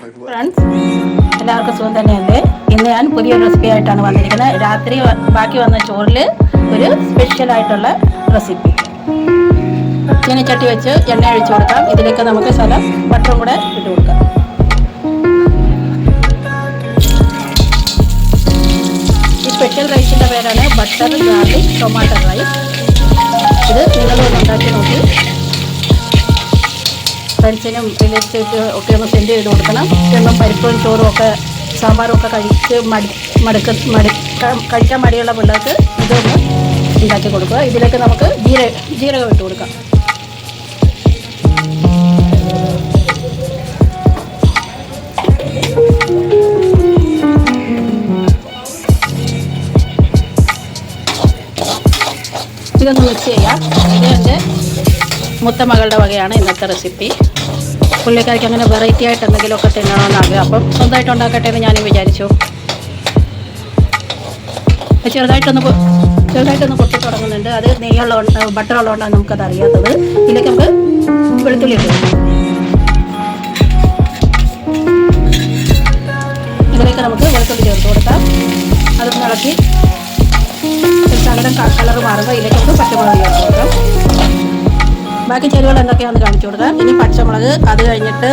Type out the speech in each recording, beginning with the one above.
Friends, എല്ലാവർക്കും സുഖം തന്നെയല്ലേ? ഇന്ന് ഞാൻ പുതിയൊരു റെസിപ്പി ആയിട്ടാണ് വന്നിരിക്കുന്നത്. രാത്രി ബാക്കി വന്ന ചോറിൽ ഒരു സ്പെഷ്യലായിട്ടുള്ള റെസിപ്പി. ചീനച്ചട്ടി വെച്ച് എണ്ണ ഒഴിച്ചു കൊടുക്കാം. ഇതിലേക്ക് നമുക്ക് ശകലം ബട്ടറും കൂടെ ഇട്ട് കൊടുക്കാം. ഈ സ്പെഷ്യൽ റൈസിൻ്റെ പേരാണ് ബട്ടർ ഗാർലിക് ടൊമാറ്റോ റൈസ്. ഇത് നിങ്ങളൊന്ന് ഉണ്ടാക്കി നോക്കി ഫ്രണ്ട്സിനും റിലേറ്റീവ്സ് ഒക്കെ ഒന്ന് സെൻഡ് ചെയ്ത് കൊടുക്കണം. എന്നും പരിപ്പും ചോറും ഒക്കെ സാമ്പാറും ഒക്കെ കഴിക്കാൻ മടിയുള്ള പിള്ളേർക്ക് ഇതൊന്ന് ഉണ്ടാക്കി കൊടുക്കുക. ഇതിലേക്ക് നമുക്ക് ജീരകം ഇട്ട് കൊടുക്കാം. ഇതൊന്ന് മിക്സ് ചെയ്യാം. ഇത് എൻ്റെ മൂത്ത മകളുടെ വകയാണ് ഇന്നത്തെ റെസിപ്പി. പുള്ളിക്കാർക്ക് അങ്ങനെ വെറൈറ്റി ആയിട്ട് എന്തെങ്കിലുമൊക്കെ തിന്നണമെന്ന് ആഗ്രഹം. അപ്പം സ്വന്തമായിട്ട് ഉണ്ടാക്കട്ടെ എന്ന് ഞാനും വിചാരിച്ചു. ചെറുതായിട്ടൊന്ന് പൊട്ടി തുടങ്ങുന്നുണ്ട്. അത് ബട്ടറുള്ളതുകൊണ്ടാണ് നമുക്കത് അറിയാത്തത്. ഇതിലേക്ക് നമുക്ക് വെളുത്തുള്ളി ഇട്ട് കൊടുക്കാം. ഇതിലേക്ക് നമുക്ക് വെളുത്തുള്ളി ചേർത്ത് കൊടുക്കാം. അതൊന്ന് ഇളക്കി ശകലം കളർ മാറുമ്പോൾ ഇതിലേക്ക് നമുക്ക് പച്ചമുളക് ചേർത്ത് കൊടുക്കാം. ബാക്കി ചേരുവകൾ എന്തൊക്കെയാണെന്ന് കാണിച്ചു കൊടുക്കാം. ഇനി പച്ചമുളക്, അത് കഴിഞ്ഞിട്ട്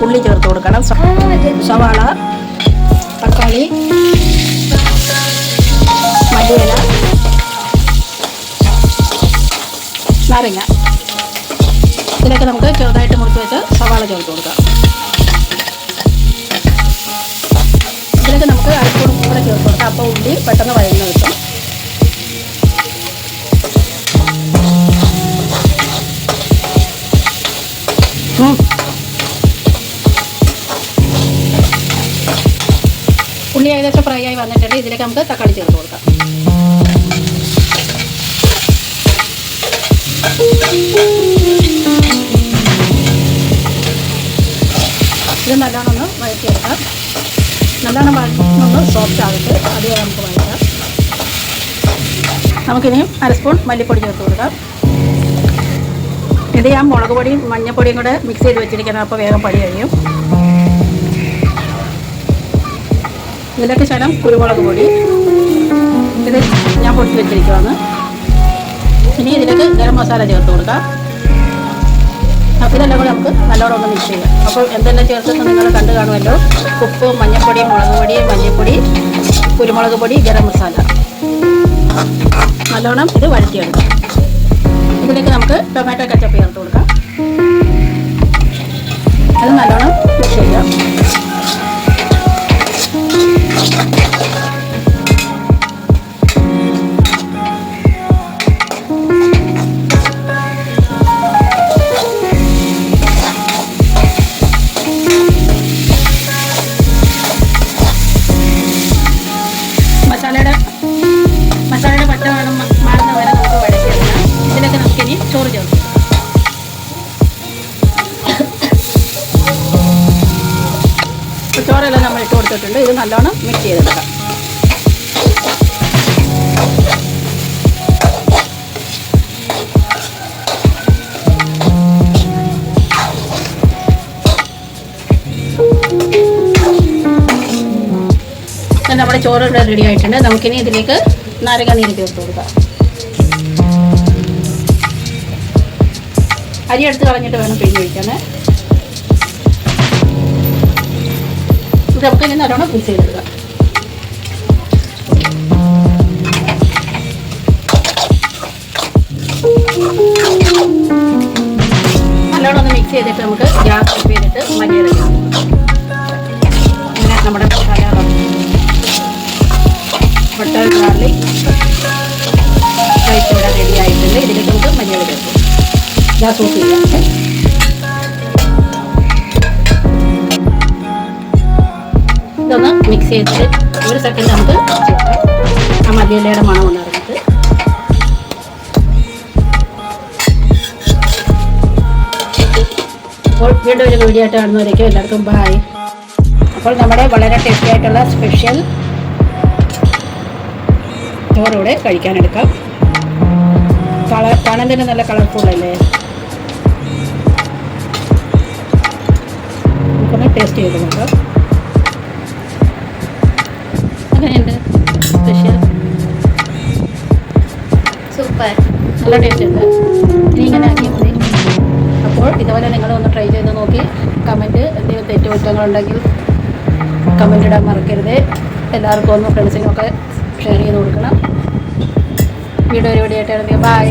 ഉള്ളി ചേർത്ത് കൊടുക്കണം. സവാള, തക്കാളി, മല്ലിയില, നാരങ്ങ. ഇതിലേക്ക് നമുക്ക് ചെറുതായിട്ട് മുറിച്ച് വെച്ച് സവാള ചേർത്ത് കൊടുക്കാം. ഇതിലേക്ക് നമുക്ക് അരപ്പൂടും കൂടെ ചേർത്ത് കൊടുക്കാം. അപ്പോൾ ഉള്ളി പെട്ടെന്ന് വഴന്ന് കിട്ടും. ഉള്ളി ഏകദേശം ഫ്രൈ ആയി വന്നിട്ടുണ്ട്. ഇതിലേക്ക് നമുക്ക് തക്കാളി ചേർത്ത് കൊടുക്കാം. ഇത് നല്ലോണം ഒന്ന് വഴറ്റിയെടുക്കാം. നല്ലോണം ഒന്ന് സോഫ്റ്റ് ആകട്ടെ. അത് നമുക്ക് വഴറ്റാം. നമുക്കിനിയും അര സ്പൂൺ മല്ലിപ്പൊടി ചേർത്ത് കൊടുക്കാം. ഇത് ഞാൻ മുളക് പൊടിയും മഞ്ഞൾപ്പൊടിയും കൂടെ മിക്സ് ചെയ്ത് വെച്ചിരിക്കുന്നത്. അപ്പോൾ വേഗം പണി കഴിയും. ഇതിലേക്ക് ശകലം കുരുമുളക് പൊടി, ഇത് ഞാൻ പൊട്ടി വെച്ചിരിക്കുവാണ്. ഇനി ഇതിലേക്ക് ഗരം മസാല ചേർത്ത് കൊടുക്കാം. ഇതെല്ലാം കൂടെ നമുക്ക് നല്ലോണം ഒന്ന് മിക്സ് ചെയ്യാം. അപ്പോൾ എന്തെല്ലാം ചേർത്തെന്ന് നിങ്ങൾ കണ്ടു കാണുമല്ലോ. ഉപ്പ്, മഞ്ഞൾപ്പൊടി, മുളക് പൊടി, മല്ലിപ്പൊടി, കുരുമുളക് പൊടി, ഗരം മസാല. നല്ലോണം ഇത് വഴറ്റിയെടുക്കാം. ഇതിലേക്ക് നമുക്ക് ടൊമാറ്റോ കെച്ചപ്പ് ചേർത്ത് കൊടുക്കാം. അത് നല്ലോണം മിക്സ് ചെയ്യാം. മസാലയുടെ പച്ച മാറുന്ന വരെ നമുക്ക് വഴറ്റിയെടുക്കാം. ഇതിലേക്ക് നമുക്കിനി ചോറ് ചേർക്കാം. ചോറെല്ലാം നമ്മൾ ഇട്ട് കൊടുത്തിട്ടുണ്ട്. ഇത് നല്ലോണം മിക്സ് ചെയ്തെടുക്കാം. നമ്മുടെ ചോറ് ഇവിടെ റെഡി ആയിട്ടുണ്ട്. നമുക്കിനി ഇതിലേക്ക് നാരങ്ങ നീര് ചേർത്ത് കൊടുക്കാം. അരി എടുത്ത് കളഞ്ഞിട്ട് വേണം പിഴിഞ്ഞ് ഒഴിക്കാൻ. ഇത് നമുക്ക് ഇനി നല്ലോണം മിക്സ് ചെയ്തെടുക്കാം. നല്ലോണം ഒന്ന് മിക്സ് ചെയ്തിട്ട് നമുക്ക് ഗ്യാസ് ഓഫ് ചെയ്തിട്ട് മല്ലിയിലക്കാം. അങ്ങനെ നമ്മുടെ ബട്ടർ ഗാർലിക് റൈസ് ഇവിടെ റെഡി ആയിട്ടുണ്ട്. ഇതിലേക്ക് നമുക്ക് മഞ്ഞൾ ചേർക്കും. ഗ്യാസ് ഓഫ് ചെയ്യാം. ഇതൊന്ന് മിക്സ് ചെയ്തിട്ട് ഒരു സെക്കൻഡ് നമുക്ക് ചേർക്കാം. ആ മല്ലിയിലയുടെ മണം ഒന്ന് ഇറങ്ങിയിട്ട് അപ്പോൾ വീണ്ടും ഒരു വീഡിയോ ആയിട്ട് കാണുന്നവരേക്കും എല്ലാവർക്കും ബൈ. അപ്പോൾ നമ്മുടെ വളരെ ടേസ്റ്റി ആയിട്ടുള്ള സ്പെഷ്യൽ ചോറൂടെ കഴിക്കാനെടുക്കാം. കാണാൻ തന്നെ നല്ല കളർഫുൾ അല്ലേ? നമുക്കൊന്ന് ടേസ്റ്റ് ചെയ്ത് നോക്കാം. അങ്ങനെയുണ്ട് സ്പെഷ്യൽ. സൂപ്പർ, നല്ല ടേസ്റ്റ് ഉണ്ട്. ഇനി ഇങ്ങനെ ആക്കിയാൽ മതി. അപ്പോൾ ഇതുപോലെ നിങ്ങളൊന്ന് ട്രൈ ചെയ്ത് നോക്കി കമൻറ്റ് എന്തെങ്കിലും തെറ്റുകുറ്റങ്ങളുണ്ടെങ്കിൽ കമൻറ്റ് ഇടാൻ മറക്കരുത്. എല്ലാവർക്കും ഒന്ന് ഫ്രണ്ട്സിനൊക്കെ ഷെയർ ചെയ്ത് കൊടുക്കണം. വീഡിയോ ആയിട്ടാണെങ്കിൽ ബൈ.